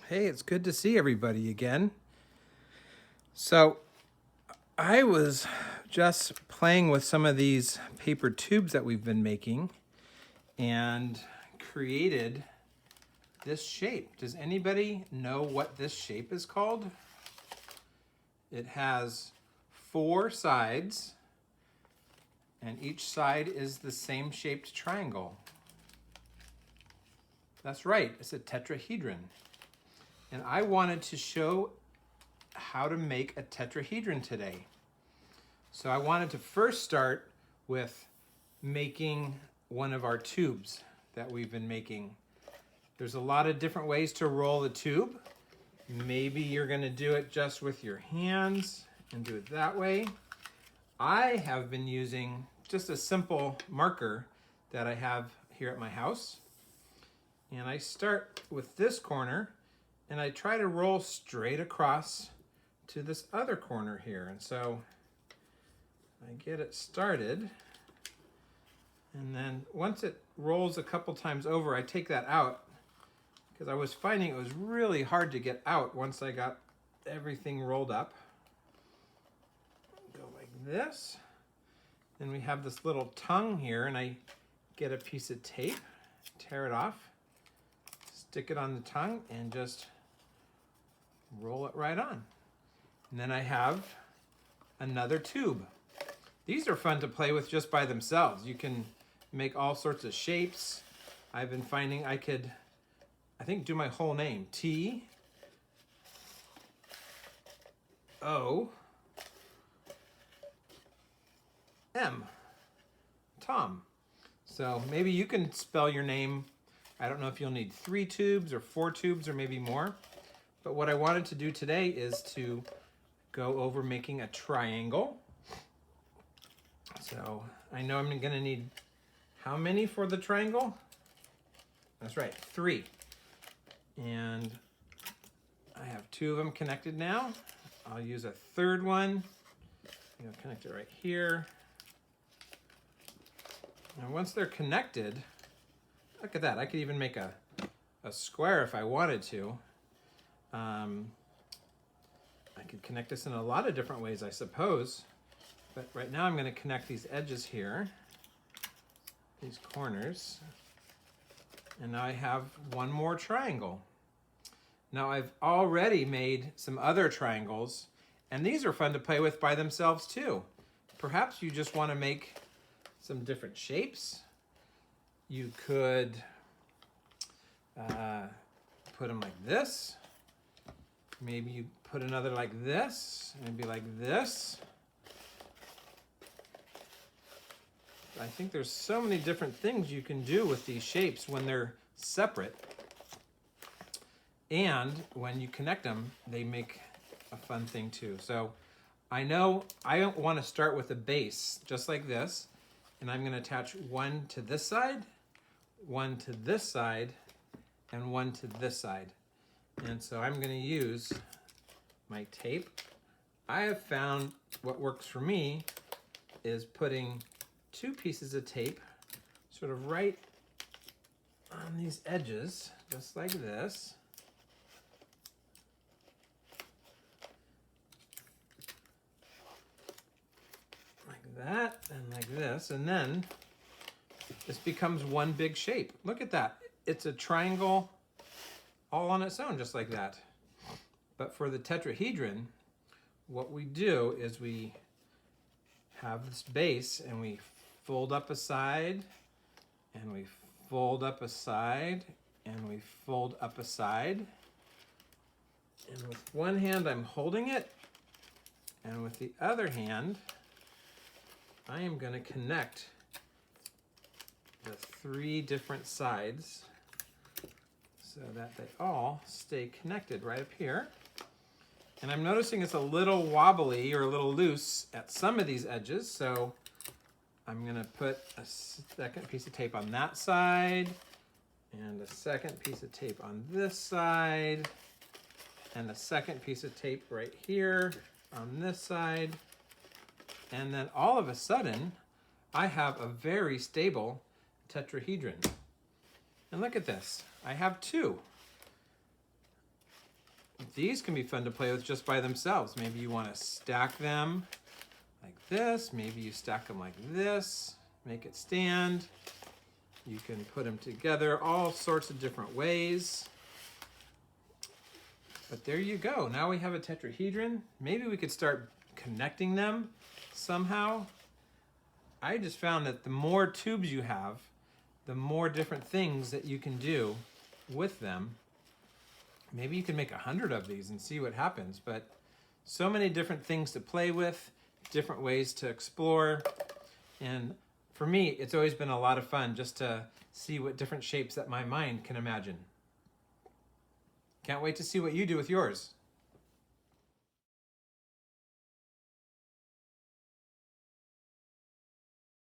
Hey, it's good to see everybody again. So, I was just playing with some of these paper tubes that we've been making and created this shape. Does anybody know what this shape is called? It has 4 sides, and each side is the same shaped triangle. That's right, it's a tetrahedron. And I wanted to show how to make a tetrahedron today. So I wanted to first start with making one of our tubes that we've been making. There's a lot of different ways to roll the tube. Maybe you're going to do it just with your hands and do it that way. I have been using just a simple marker that I have here at my house. And I start with this corner and I try to roll straight across to this other corner here. And so I get it started. And then once it rolls a couple times over, I take that out because I was finding it was really hard to get out once I got everything rolled up. Go like this. Then we have this little tongue here, and I get a piece of tape, tear it off, stick it on the tongue, and just roll it right on. And then I have another tube. These are fun to play with just by themselves. You can make all sorts of shapes. I've been finding I could, do my whole name. T-O-M, Tom. So maybe you can spell your name. I don't know if you'll need 3 tubes or 4 tubes or maybe more. But what I wanted to do today is to go over making a triangle. So I know I'm going to need how many for the triangle? That's right, 3. And I have 2 of them connected now. I'll use a third one. I'll connect it right here. And once they're connected, look at that. I could even make a square if I wanted to. I could connect this in a lot of different ways, I suppose. But right now I'm going to connect these edges here, these corners. And now I have one more triangle. Now I've already made some other triangles, and these are fun to play with by themselves too. Perhaps you just want to make some different shapes. You could put them like this. Maybe you put another like this, maybe like this. I think there's so many different things you can do with these shapes when they're separate. And when you connect them, they make a fun thing too. So I know I don't want to start with a base just like this. And I'm going to attach one to this side, one to this side, and one to this side. And so I'm going to use my tape. I have found what works for me is putting 2 pieces of tape sort of right on these edges, just like this. Like that and like this. And then this becomes one big shape. Look at that. It's a triangle all on its own, just like that. But for the tetrahedron, what we do is we have this base and we fold up a side, and we fold up a side, and we fold up a side. And with one hand, I'm holding it, and with the other hand, I am going to connect the 3 different sides so that they all stay connected right up here. And I'm noticing it's a little wobbly or a little loose at some of these edges, so I'm going to put a second piece of tape on that side, and a second piece of tape on this side, and a second piece of tape right here on this side. And then all of a sudden, I have a very stable tetrahedron. And look at this. I have 2. These can be fun to play with just by themselves. Maybe you want to stack them like this. Maybe you stack them like this. Make it stand. You can put them together all sorts of different ways. But there you go. Now we have a tetrahedron. Maybe we could start connecting them somehow. I just found that the more tubes you have, the more different things that you can do with them. Maybe you can make 100 of these and see what happens, but so many different things to play with, different ways to explore. And for me, it's always been a lot of fun just to see what different shapes that my mind can imagine. Can't wait to see what you do with yours.